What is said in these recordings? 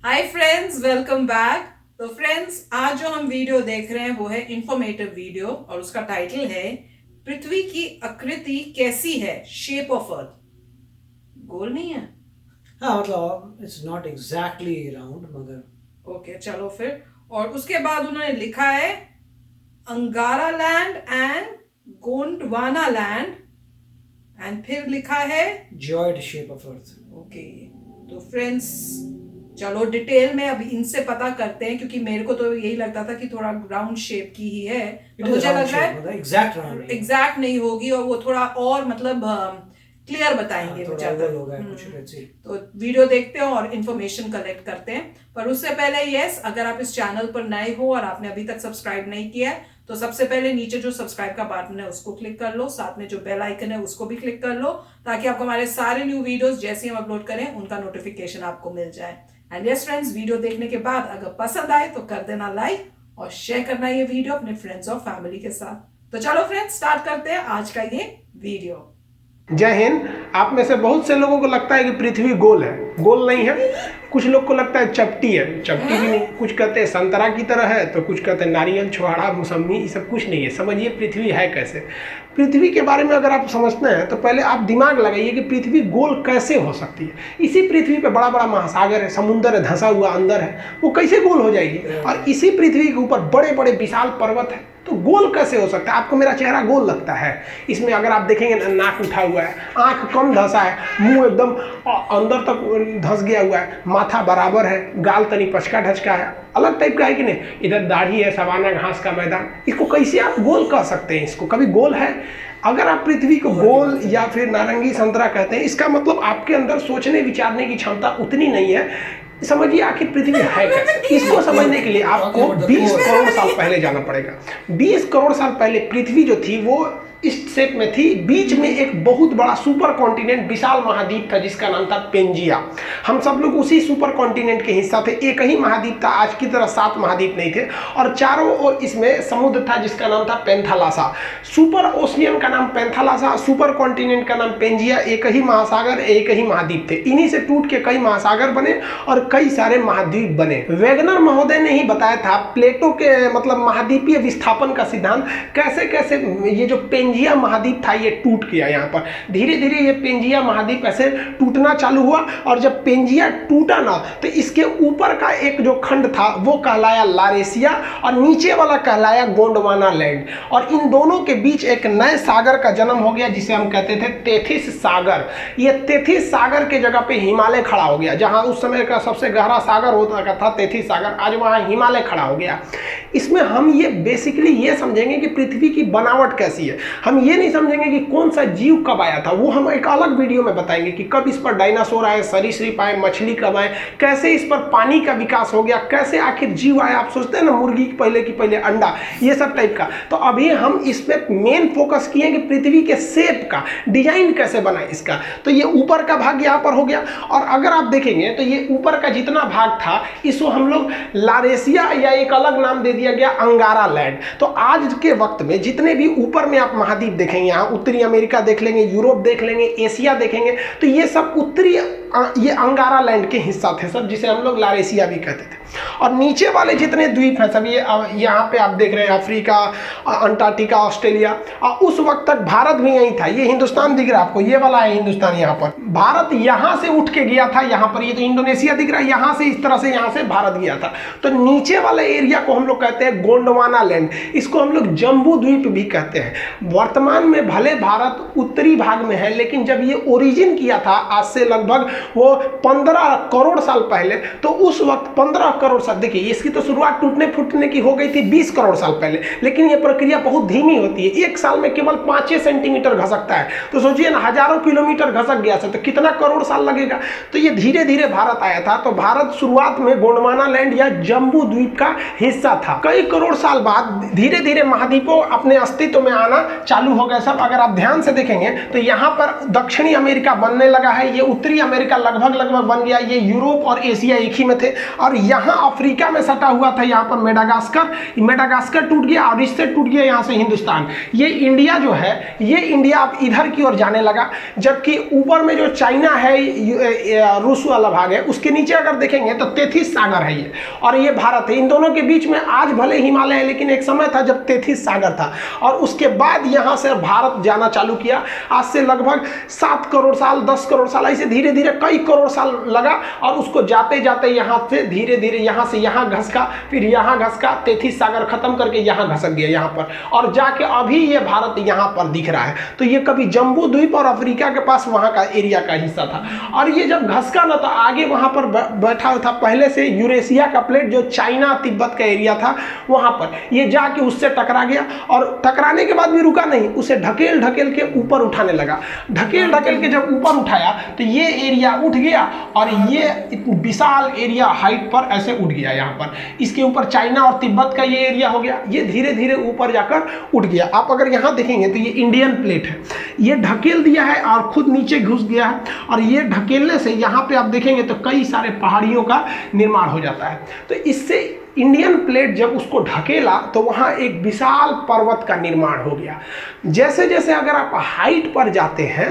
Hi friends, welcome back. तो friends, आज जो हम वीडियो देख रहे हैं वो है इंफॉर्मेटिव वीडियो और उसका टाइटल है पृथ्वी की आकृति कैसी है, शेप ऑफ अर्थ। गोल नहीं है। हाँ मतलब इट्स नॉट एग्जैक्टली राउंड मगर ओके, चलो फिर। और उसके बाद उन्होंने लिखा है अंगारा land and Gondwana land, and फिर लिखा है जॉइड शेप ऑफ अर्थ। ओके। तो फ्रेंड्स, चलो डिटेल में अब इनसे पता करते हैं, क्योंकि मेरे को तो यही लगता था कि थोड़ा राउंड शेप की ही है, तो मुझे लग रहा है एग्जैक्ट राउंड एग्जैक्ट नहीं होगी और वो थोड़ा और मतलब क्लियर बताएंगे वो ज्यादा। तो वीडियो देखते हैं और इन्फॉर्मेशन कलेक्ट करते हैं। पर उससे पहले यस, अगर आप इस चैनल पर नए हो और आपने अभी तक सब्सक्राइब नहीं किया है तो सबसे पहले नीचे जो सब्सक्राइब का बटन है उसको क्लिक कर लो, साथ में जो बेल आइकन है उसको भी क्लिक कर लो, ताकि आपको हमारे सारे न्यू वीडियोस जैसे हम अपलोड करें उनका नोटिफिकेशन आपको मिल जाए। एंड यस फ्रेंड्स, वीडियो देखने के बाद अगर पसंद आए तो कर देना लाइक और शेयर करना ये वीडियो अपने फ्रेंड्स और फैमिली के साथ। तो चलो फ्रेंड्स, स्टार्ट करते हैं आज का ये वीडियो। जय हिंद। आप में से बहुत से लोगों को लगता है कि पृथ्वी गोल है। गोल नहीं है। कुछ लोग को लगता है चपटी है। चपटी भी नहीं। कुछ कहते हैं संतरा की तरह है, तो कुछ कहते हैं नारियल, छुहाड़ा, मौसम्मी, ये सब कुछ नहीं है। समझिए पृथ्वी है कैसे। पृथ्वी के बारे में अगर आप समझते हैं तो पहले आप दिमाग लगाइए कि पृथ्वी गोल कैसे हो सकती है। इसी पृथ्वी पे बड़ा बड़ा महासागर है, समुंदर है, धंसा हुआ अंदर है, वो कैसे गोल हो जाएगी। और इसी पृथ्वी के ऊपर बड़े बड़े विशाल पर्वत है, तो गोल कैसे हो सकता है। आपको मेरा चेहरा गोल लगता है। इसमें अगर आप देखेंगे ना, नाक उठा हुआ है, आंख कम धंसा है, मुंह एकदम अंदर तक धंस गया हुआ है, माथा बराबर है, गाल तनी पचका ढचका है, अलग टाइप का है कि नहीं। इधर दाढ़ी है, सवाना घास का मैदान। इसको कैसे आप गोल कह सकते हैं। इसको कभी गोल है। अगर आप पृथ्वी को गोल या फिर नारंगी संतरा कहते हैं, इसका मतलब आपके अंदर सोचने विचारने की क्षमता उतनी नहीं है। समझिए आखिर पृथ्वी है कैसे। इसको समझने के लिए आपको 20 करोड़ साल पहले जाना पड़ेगा। 20 करोड़ साल पहले पृथ्वी जो थी वो इस शेप में थी। बीच में एक बहुत बड़ा सुपर कॉन्टिनेंट, विशाल महाद्वीप था जिसका नाम था पेंजिया। हम सब लोग उसी सुपर कॉन्टिनेंट के हिस्सा थे। एक ही महाद्वीप था, आज की तरह 7 महाद्वीप नहीं थे। और चारों ओर इसमें समुद्र था जिसका नाम था पेंथालासा। सुपर ओशियन का नाम पेंथालासा, सुपर कॉन्टिनेंट का नाम पेंजिया। एक ही महासागर, एक ही महाद्वीप थे। इन्हीं से टूट के कई महासागर बने और कई सारे महाद्वीप बने। वेगनर महोदय ने ही बताया था प्लेटो के मतलब महाद्वीपीय विस्थापन का सिद्धांत, कैसे कैसे ये जो पेंजिया महाद्वीप था ये टूट गया। यहाँ पर धीरे धीरे ये पेंजिया महाद्वीप ऐसे टूटना चालू हुआ, और जब पेंजिया टूटा ना तो इसके ऊपर का एक जो खंड था वो कहलाया लारेशिया और नीचे वाला कहलाया गोंडवाना लैंड। और इन दोनों के बीच एक नए सागर का जन्म हो गया जिसे हम कहते थे तेथिस सागर। ये तेथिस सागर के जगह पे हिमालय खड़ा हो गया। जहां उस समय का सबसे गहरा सागर होता था तेथिस सागर, आज वहां हिमालय खड़ा हो गया। इसमें हम ये बेसिकली ये समझेंगे कि पृथ्वी की बनावट कैसी है। हम ये नहीं समझेंगे कि कौन सा जीव कब आया था, वो हम एक अलग वीडियो में बताएंगे कि कब इस पर डायनासोर आए, सरीसृप आए, मछली कब आए, कैसे इस पर पानी का विकास हो गया, कैसे आखिर जीव आए। आप सोचते हैं ना मुर्गी की पहले अंडा, ये सब टाइप का। तो अभी हम इस पर मेन फोकस किए कि पृथ्वी के शेप का डिजाइन कैसे बना इसका। तो ये ऊपर का भाग यहाँ पर हो गया। और अगर आप देखेंगे तो ये ऊपर का जितना भाग था इसको हम लोग लारेशिया या एक अलग नाम दे दिया गया अंगारा लैंड। तो आज के वक्त में जितने भी ऊपर में आप महाद्वीप देखेंगे, यहाँ उत्तरी अमेरिका देख लेंगे, यूरोप देख लेंगे, एशिया देखेंगे, तो ये सब उत्तरी ये अंगारा लैंड के हिस्सा थे सब, जिसे हम लोग लारेशिया भी कहते थे। और नीचे वाले जितने द्वीप हैं सब ये यहाँ पे आप देख रहे हैं, अफ्रीका, अंटार्कटिका, ऑस्ट्रेलिया। और उस वक्त तक भारत भी यही था। ये हिंदुस्तान दिख रहा है आपको, ये वाला है हिंदुस्तान। यहाँ पर भारत यहाँ से उठ के गया था, यहाँ पर ये तो इंडोनेशिया दिख रहा है, यहाँ से इस तरह से यहाँ से भारत गया था। तो नीचे वाले एरिया को हम लोग कहते हैं गोंडवाना लैंड। इसको हम लोग जम्बू द्वीप भी कहते हैं। वर्तमान में भले भारत उत्तरी भाग में है, लेकिन जब ये ओरिजिन किया था आज से लगभग वो 15 करोड़ साल पहले, तो उस वक्त 15 करोड़ साल, देखिए इसकी तो शुरुआत टूटने फूटने की हो गई थी 20 करोड़ साल पहले, लेकिन ये प्रक्रिया बहुत धीमी होती है। एक साल में केवल 5 सेंटीमीटर घसकता है। तो सोचिए ना, हजारों किलोमीटर घसक गया था तो कितना करोड़ साल लगेगा। तो ये धीरे धीरे भारत आया था। तो भारत शुरुआत में गोंडवाना लैंड या जम्बू द्वीप का हिस्सा था। कई करोड़ साल बाद धीरे धीरे महाद्वीपों अपने अस्तित्व में आना चालू हो गए सब। अगर आप ध्यान से देखेंगे तो यहाँ पर दक्षिणी अमेरिका बनने लगा है, ये उत्तरी अमेरिका लगभग बन गया, ये यूरोप और एशिया एक ही में थे, और यहाँ अफ्रीका में सटा हुआ था यहाँ पर मेडागास्कर टूट गया, और इससे टूट गया यहाँ से हिंदुस्तान। ये इंडिया जो है, ये इंडिया अब इधर की ओर जाने लगा, जबकि ऊपर में जो चाइना है, रूस वाला भाग है, उसके नीचे अगर देखेंगे तो तेथिस सागर है ये, और ये भारत है। इन दोनों के बीच में आज भले हिमालय है, लेकिन एक समय था जब तेथिस सागर था, और उसके बाद यहाँ से भारत जाना चालू किया। आज से लगभग 7 करोड़ साल, 10 करोड़ साल, ऐसे धीरे धीरे कई करोड़ साल लगा, और उसको जाते जाते यहाँ से धीरे धीरे यहाँ से यहाँ घसका, फिर यहाँ घसका, तेथिस सागर खत्म करके यहाँ घसक गया यहाँ पर, और जाके अभी ये भारत यहाँ पर दिख रहा है। तो ये कभी जम्बू द्वीप और अफ्रीका के पास वहाँ का एरिया का हिस्सा था, और ये जब घसका ना तो आगे वहाँ पर बैठा था पहले से यूरेशिया का प्लेट, जो चाइना तिब्बत का एरिया था, वहाँ पर ये जाके उससे टकरा गया, और टकराने के बाद भी रुका नहीं, उसे ढकेल ढकेल के ऊपर उठाने लगा। ढकेल ढकेल के जब ऊपर उठाया तो ये एरिया उठ गया, और ये विशाल एरिया हाइट पर ऐसे उठ गया यहाँ पर। इसके ऊपर चाइना और तिब्बत का ये एरिया हो गया, ये धीरे धीरे ऊपर जाकर उठ गया। आप अगर यहाँ देखेंगे तो ये इंडियन प्लेट है, ये ढकेल दिया है और खुद नीचे घुस गया है, और ये ढकेलने से यहाँ पे आप देखेंगे तो कई सारे पहाड़ियों का निर्माण हो जाता है। तो इससे इंडियन प्लेट जब उसको ढकेला तो वहाँ एक विशाल पर्वत का निर्माण हो गया। जैसे जैसे अगर आप हाइट पर जाते हैं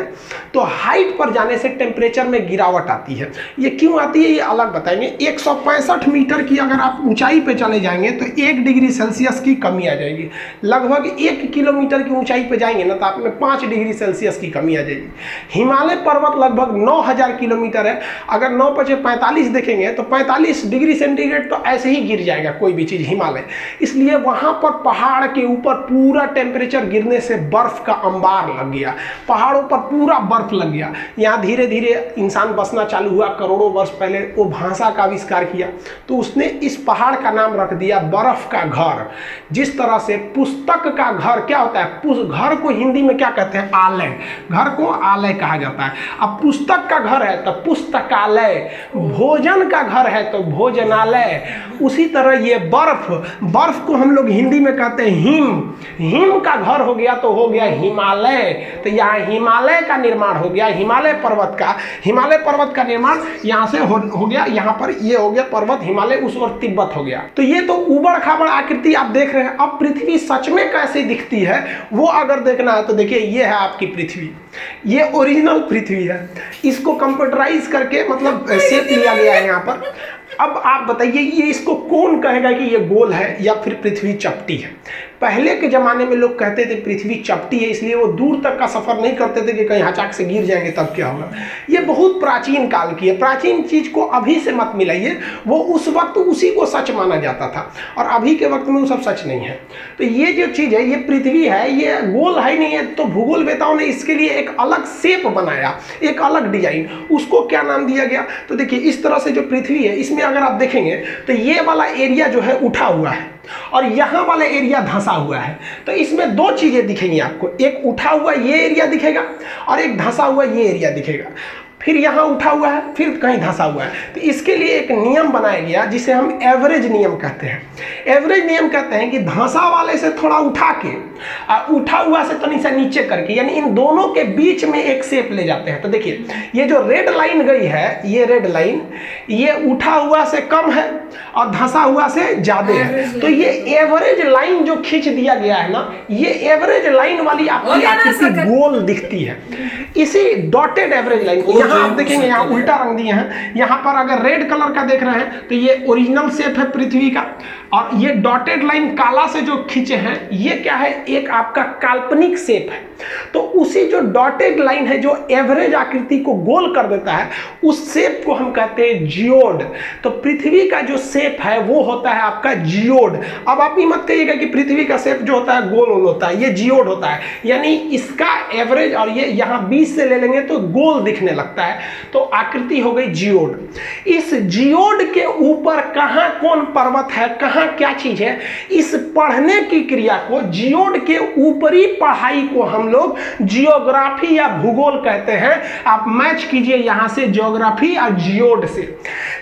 तो हाइट पर जाने से टेम्परेचर में गिरावट आती है। ये क्यों आती है ये अलग बताएंगे। 165 मीटर की अगर आप ऊंचाई पे चले जाएंगे तो 1 डिग्री सेल्सियस की कमी आ जाएगी। लगभग 1 किलोमीटर की ऊंचाई पे जाएंगे ना तो आप में 5 डिग्री सेल्सियस की कमी आ जाएगी। हिमालय पर्वत लगभग 9000 किलोमीटर है, अगर 9 × 45 देखेंगे तो 45 डिग्री सेंटीग्रेड तो ऐसे ही गिर जाएगा कोई भी चीज हिमालय। इसलिए वहां पर पहाड़ के ऊपर पूरा टेम्परेचर गिरने से बर्फ का अंबार लग गया, पहाड़ों पर पूरा बर्फ लग गया। यहाँ धीरे धीरे इंसान बसना चालू हुआ। करोड़ों वर्ष पहले वो भाषा का आविष्कार किया तो उसने इस पहाड़ का नाम रख दिया बर्फ का घर। जिस तरह से पुस्तक का घर क्या होता है, घर को हिंदी में क्या कहते हैं, आलय, घर को आलय कहा जाता है। अब पुस्तक का घर है तो पुस्तकालय, भोजन का घर है तो भोजनालय। उसी तरह ये बर्फ को हम लोग हिंदी में कहते हैं हिम का घर हो गया तो हो गया हिमालय। तो यहाँ हिमालय का निर्माण हो गया, हिमालय पर्वत का निर्माण यहाँ से हो गया। यहाँ पर ये हो गया पर्वत हिमालय, उस और तिब्बत हो गया। तो ये तो उबड़ खाबड़ आकृति आप देख रहे हैं। अब पृथ्वी सच में कैसे दिखती है वो अगर देखना है तो देखिए ये है आपकी पृथ्वी, ये ओरिजिनल पृथ्वी है। इसको कंप्यूटराइज करके मतलब शेप लिया गया है यहाँ पर। अब आप बताइए ये इसको कौन कहेगा कि ये गोल है या फिर पृथ्वी चपटी है। पहले के ज़माने में लोग कहते थे पृथ्वी चपटी है, इसलिए वो दूर तक का सफ़र नहीं करते थे कि कहीं अचानक से गिर जाएंगे तब क्या होगा। ये बहुत प्राचीन काल की है। प्राचीन चीज़ को अभी से मत मिलाइए, वो उस वक्त उसी को सच माना जाता था और अभी के वक्त में वो सब सच नहीं है। तो ये जो चीज़ है ये पृथ्वी है, ये गोल है नहीं है। तो भूगोलवेताओं ने इसके लिए एक अलग शेप बनाया, एक अलग डिजाइन, उसको क्या नाम दिया गया। तो देखिए इस तरह से जो पृथ्वी है इसमें अगर आप देखेंगे तो ये वाला एरिया जो है उठा हुआ है और यहाँ वाला एरिया धंसा हुआ है। तो इसमें दो चीजें दिखेंगी आपको, एक उठा हुआ ये एरिया दिखेगा और एक धंसा हुआ ये एरिया दिखेगा। फिर यहाँ उठा हुआ है, फिर कहीं धंसा हुआ है। तो इसके लिए एक नियम बनाया गया जिसे हम एवरेज नियम कहते हैं। एवरेज नियम कहते हैं कि धंसा वाले से थोड़ा उठा के उठा हुआ से तनी सा नीचे करके, यानी इन दोनों के बीच में एक शेप ले जाते हैं। तो देखिए ये जो रेड लाइन गई है, ये रेड लाइन ये उठा हुआ से कम है और धंसा हुआ से ज्यादा है। तो ये एवरेज लाइन जो खींच दिया गया है ना, ये एवरेज लाइन वाली आपकी आकृति गोल दिखती है। इसी डॉटेड एवरेज लाइन को यहाँ आप देखेंगे, यहाँ उल्टा रंग दिए हैं। यहाँ पर अगर रेड कलर का देख रहे हैं तो ये ओरिजिनल शेप है पृथ्वी का, और ये डॉटेड लाइन काला से जो खींचे हैं ये क्या है, एक आपका काल्पनिक शेप है। तो उसी जो डॉटेड लाइन है जो एवरेज आकृति को गोल कर देता है, उस शेप को हम कहते हैं जियोड। तो पृथ्वी का जो शेप है वो होता है आपका जियोड। अब आप ये मत कहिएगा कि पृथ्वी का शेप जो होता है गोल गोल होता है, ये जियोड होता है। यानी इसका एवरेज और ये यहाँ 20 से ले लेंगे तो गोल दिखने लगता है, तो आकृति हो गई जियोड। इस जियोड के ऊपर कहाँ कौन पर्वत है, कहाँ क्या चीज है, इस पढ़ने की क्रिया को, जियोड के ऊपरी पढ़ाई को हम लोग जियोग्राफी या भूगोल कहते हैं। आप मैच कीजिए यहां से ज्योग्राफी और जियोड से।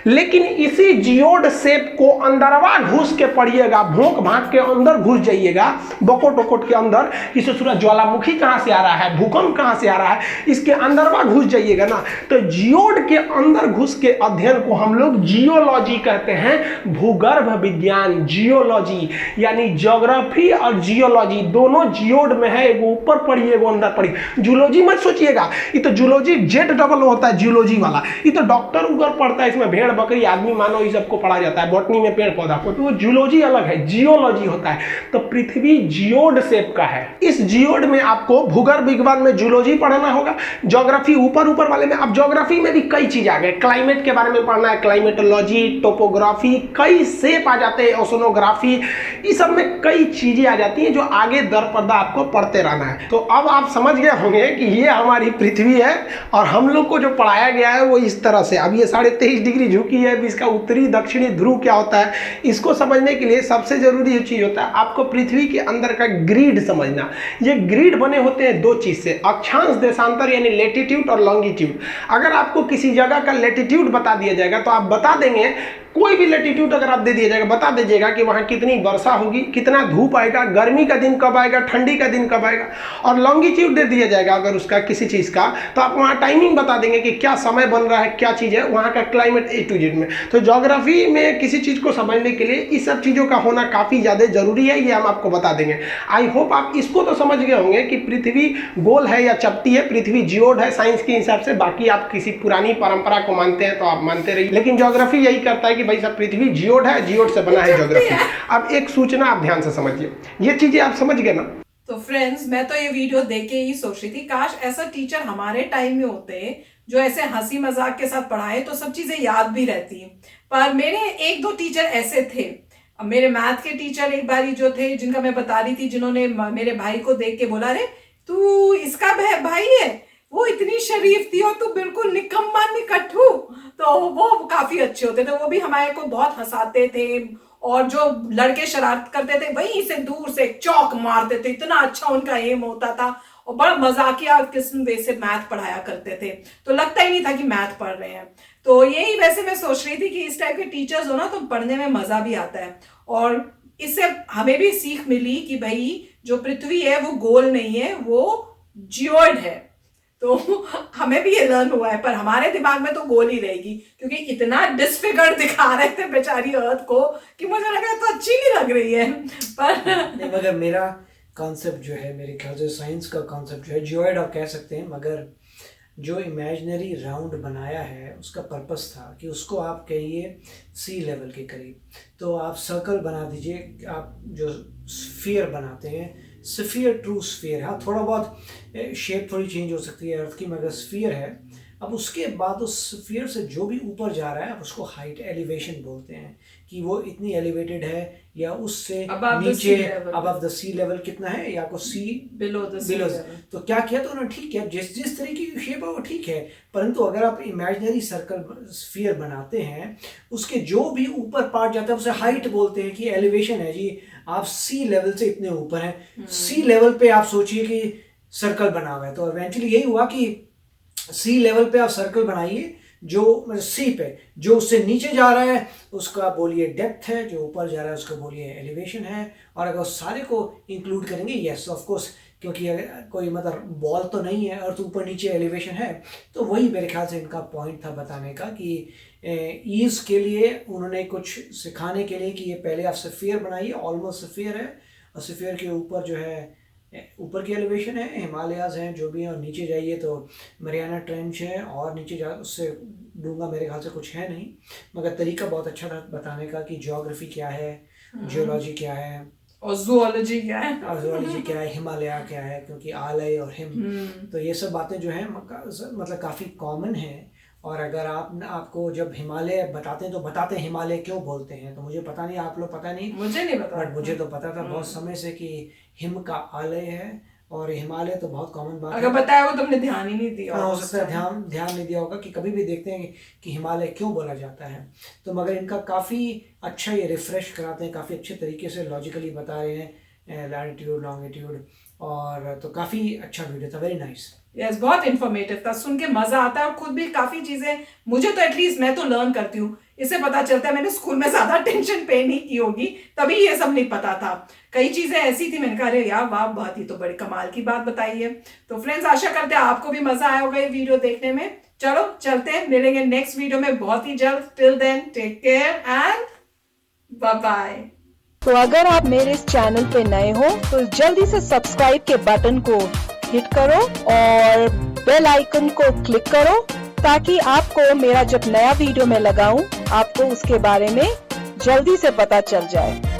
लेकिन इसी जियोड शेप को अंदरवा घुस के पढ़िएगा, भोंक भाग के अंदर घुस जाइएगा, बकोट वकोट के अंदर, इसे सूरज ज्वालामुखी कहां से आ रहा है, भूकंप कहां से आ रहा है, इसके अंदरवा घुस जाइएगा ना, तो जियोड के अंदर घुस के अध्ययन को हम लोग जियोलॉजी कहते हैं। भूगर्भ विज्ञान, जियोलॉजी, यानी ज्योग्राफी और जियोलॉजी दोनों जियोड में है। एगो ऊपर पढ़िए, एगो अंदर पढ़िए। जूलॉजी मत सोचिएगा, ये तो जूलॉजी जेड डबल होता है, जियोलॉजी वाला। ये तो डॉक्टर उधर पढ़ता है, इसमें भेड़ बकरी आदमी मानव ये सबको पढ़ा जाता है, बॉटनी में पेड़ पौधा को, तो वो जूलॉजी अलग है, जियोलॉजी होता है। तो पृथ्वी जियोड शेप का है। इस जियोड में आपको भूगर्भ विज्ञान में जूलॉजी पढ़ना होगा, ज्योग्राफी ऊपर ऊपर वाले में। अब ज्योग्राफी में भी कई चीज आ गए, क्लाइमेट के बारे में पढ़ना है, क्लाइमेटोलॉजी, टोपोग्राफी, कई शेप आ जाते हैं, ओशनोग्राफी, इस सब में कई चीजें आ जाती हैं जो आगे दर पर्दा आपको पढ़ते रहना है। तो अब आप समझ गए होंगे कि ये हमारी पृथ्वी है और हम लोग को जो पढ़ाया गया है वो इस तरह से। अब ये 23.5 डिग्री झुकी है, इसका उत्तरी दक्षिणी ध्रुव क्या होता है, इसको समझने के लिए सबसे जरूरी चीज होता है आपको पृथ्वी के अंदर का ग्रिड समझना। ये ग्रिड बने होते हैं दो चीज से, अक्षांश देशांतर यानी लेटीट्यूड और लॉन्गिट्यूड। अगर आपको किसी जगह का लेटीट्यूड बता दिया जाएगा तो आप बता देंगे, कोई भी लेटीट्यूड अगर आप दे दिया जाएगा, बता दीजिएगा कि वहाँ कितनी वर्षा होगी, कितना धूप आएगा, गर्मी का दिन कब आएगा, ठंडी का दिन कब आएगा। और लॉन्गिट्यूड दे दिया जाएगा अगर उसका किसी चीज़ का, तो आप वहाँ टाइमिंग बता देंगे कि क्या समय बन रहा है, क्या चीज़ है, वहाँ का क्लाइमेट A to Z में। तो ज्योग्राफी में किसी चीज़ को समझने के लिए इस सब चीज़ों का होना काफ़ी ज़्यादा जरूरी है, ये हम आपको बता देंगे। आई होप आप इसको तो समझ गए होंगे कि पृथ्वी गोल है या चपटी है, पृथ्वी जियोड है साइंस के हिसाब से। बाकी आप किसी पुरानी परंपरा को मानते हैं तो आप मानते रहिए, लेकिन ज्योग्राफी यही करता है कि भाई सब पृथ्वी जियोड है, जियोड से बना है ज्योग्राफी। अब एक सूचना आप ध्यान से समझिए, ये चीजें आप समझ गए ना। तो फ्रेंड्स, मैं तो ये वीडियो देख के ही सोच रही थी, काश ऐसा टीचर हमारे टाइम में होते जो ऐसे हंसी मजाक के साथ पढ़ाए तो सब चीजें याद भी रहती। पर मेरे एक दो टीचर ऐसे थे। अब मेरे मैथ के टीचर एक बारी जो थे, जिनका मैं बता रही थी, जिन्होंने मेरे भाई को देख के बोला, अरे तू इसका भाई है, वो इतनी शरीफ थी और तू बिल्कुल निकम्मा निकट्ठू। तो वो काफी अच्छे होते थे, वो भी हमारे को बहुत हंसाते थे। और जो लड़के शरारत करते थे वहीं से दूर से चौक मारते थे, इतना अच्छा उनका एम होता था। और बड़ा मजाकिया किस्म वे से मैथ पढ़ाया करते थे, तो लगता ही नहीं था कि मैथ पढ़ रहे हैं। तो यही वैसे मैं सोच रही थी कि इस टाइप के टीचर्स हो ना तो पढ़ने में मजा भी आता है। और इससे हमें भी सीख मिली कि भाई जो पृथ्वी है वो गोल नहीं है, वो जियोइड है। तो हमें भी ये लर्न हुआ है, पर हमारे दिमाग में तो गोल ही रहेगी, क्योंकि इतना डिसफिगर्ड दिखा रहे थे बेचारी अर्थ को कि मुझे लगा तो अच्छी नहीं लग रही है। पर नहीं, मगर मेरा कॉन्सेप्ट जो है, मेरे ख्याल से साइंस का कॉन्सेप्ट जो है, जियोइड आप कह सकते हैं, मगर जो इमेजिनरी राउंड बनाया है उसका पर्पस था कि उसको आप कहिए सी लेवल के करीब। तो आप सर्कल बना दीजिए, आप जो स्फीयर बनाते हैं, स्फीयर ट्रू स्फीयर, हाँ थोड़ा बहुत शेप थोड़ी चेंज हो सकती है अर्थ की, मगर स्फीयर है। अब उसके बाद उस स्फीयर से जो भी ऊपर जा रहा है, आप उसको हाइट एलिवेशन बोलते हैं कि वो इतनी एलिवेटेड है या उससे नीचे अबव द सी लेवल कितना है, या को सी बिलो द सी लेवल। तो क्या किया तो उन्होंने ठीक किया, जिस तरीके की शेप है वो ठीक है। परंतु अगर आप इमेजिनरी सर्कल स्फीयर बनाते हैं, उसके जो भी ऊपर पार्ट जाता है उसे हाइट बोलते हैं कि एलिवेशन है जी, आप सी लेवल से इतने ऊपर हैं। सी लेवल पे आप सोचिए कि सर्कल बना हुआ है, तो इवेंचुअली यही हुआ कि सी लेवल पे आप सर्कल बनाइए, जो सी पे जो उससे नीचे जा रहा है उसका बोलिए डेप्थ है, जो ऊपर जा रहा है उसका बोलिए एलिवेशन है। और अगर उस सारे को इंक्लूड करेंगे, यस ऑफ कोर्स, क्योंकि अगर कोई मतलब बॉल तो नहीं है और तो ऊपर नीचे एलिवेशन है, तो वही मेरे ख्याल से इनका पॉइंट था बताने का कि ईज के लिए उन्होंने कुछ सिखाने के लिए कि ये पहले आप स्फीयर बनाइए, ऑलमोस्ट स्फीयर है, और स्फीयर के ऊपर जो है ऊपर की एलिवेशन है, हिमालयाज हैं जो भी हैं, और नीचे जाइए तो मरियाना ट्रेंच है, और नीचे जा उससे डूंगा मेरे ख्याल से कुछ है नहीं। मगर तरीका बहुत अच्छा था बताने का कि ज्योग्राफी क्या है, जियोलॉजी क्या है, और जूलॉजी क्या है, और जूलॉजी क्या है, हिमालय क्या है, क्योंकि आलय और हिम, तो ये सब बातें जो हैं मतलब काफ़ी कॉमन है। और अगर आपको जब हिमालय बताते हैं तो बताते हैं हिमालय क्यों बोलते हैं, तो मुझे पता नहीं, आप लोग पता नहीं, मुझे नहीं पता, बट मुझे तो पता था बहुत समय से कि हिम का आलय है और हिमालय तो बहुत कॉमन बात अगर बताया हो तुमने ध्यान ही नहीं दिया। हाँ, हो सकता है ध्यान नहीं दिया होगा कि कभी भी देखते हैं कि हिमालय क्यों बोला जाता है। तो मगर इनका काफ़ी अच्छा ये रिफ्रेश कराते हैं, काफ़ी अच्छे तरीके से लॉजिकली बता रहे हैं लैटिट्यूड लॉन्गिट्यूड, और तो काफ़ी अच्छा वीडियो था, वेरी नाइस। यस, बहुत इंफॉर्मेटिव था, सुन के मजा आता है और खुद भी काफी चीजें मुझे तो एटलीस्ट मैं तो लर्न करती हूँ, इससे पता चलता है मैंने स्कूल में ज्यादा टेंशन पे नहीं की होगी तभी ये सब नहीं पता था। कई चीजें ऐसी थी मैंने कहा अरे यार वाह, बहुत ही तो बड़ी कमाल की बात बताई है। तो फ्रेंड्स, आशा करते हैं आपको भी मजा आया होगा ये वीडियो देखने में। चलो चलते हैं, मिलेंगे नेक्स्ट वीडियो में बहुत ही जल्द। Till then take care and bye bye. तो अगर आप मेरे इस चैनल पे नए हो तो जल्दी से सब्सक्राइब के बटन को हिट करो और बेल आइकन को क्लिक करो ताकि आपको मेरा जब नया वीडियो मैं लगाऊं आपको उसके बारे में जल्दी से पता चल जाए।